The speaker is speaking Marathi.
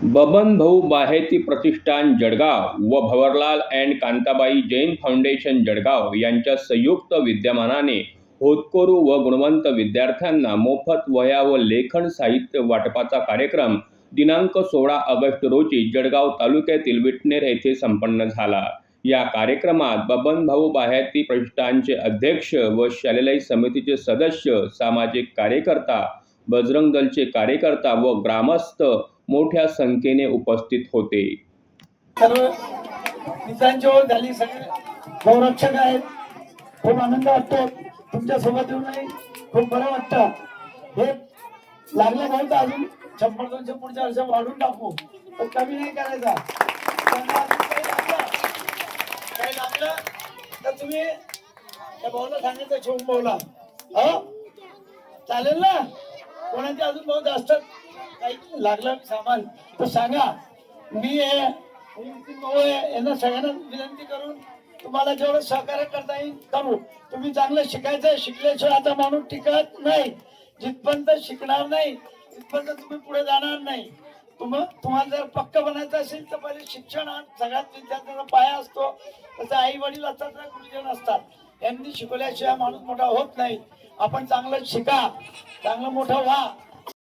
बबन भाऊ बाहेती प्रतिष्ठान जळगाव व भवरलाल अँड कांताबाई जैन फाउंडेशन जळगाव यांच्या संयुक्त विद्यमानाने होतकरू व गुणवंत विद्यार्थ्यांना मोफत वह्या व लेखन साहित्य वाटपाचा कार्यक्रम दिनांक 16 ऑगस्ट रोजी जळगाव तालुक्यातील विटनेर येथे संपन्न झाला। या कार्यक्रमात बबन भाऊ बाहेती प्रतिष्ठानचे अध्यक्ष व शालेय समितीचे सदस्य, सामाजिक कार्यकर्ता, बजरंग दलचे कार्यकर्ता व ग्रामस्थ मोठ्या संख्येने उपस्थित होते। सर्व मित्रांची ओळख झाली, सगळे संरक्षक आहेत। खूप आनंद वाटतो तुमच्या सोबत येऊनही, खूप बरं वाटतं। हे लागलं नाही तर अजून 100-200 पुढच्या वर्षी वाढून टाकू, पण कमी नाही करायचा। काही लागलं तर तुम्ही त्या भाऊला सांगितलं, छोट भाऊला, हो चालेल ना। कोणाचे अजून भाऊ जास्त काही लागलं सामान तर सांगा। मी यांना सगळ्यांना विनंती करून तुम्हाला जेवढं सहकार्य करता येईल करू। तुम्ही चांगलं शिकायचं, शिकल्याशिवाय आता माणूस टिकत नाही। जिथपर्यंत शिकणार नाही तिथपर्यंत तुम्ही पुढे जाणार नाही। तुम्हाला जर पक्क बनायचं असेल तर पहिले शिक्षण हा सगळ्यात विद्यार्थ्यांचा पाया असतो। तसं आई वडील असतात ना, गुरुजन असतात, यांनी शिकवल्याशिवाय माणूस मोठा होत नाही। आपण चांगलं शिका, चांगलं मोठं व्हा।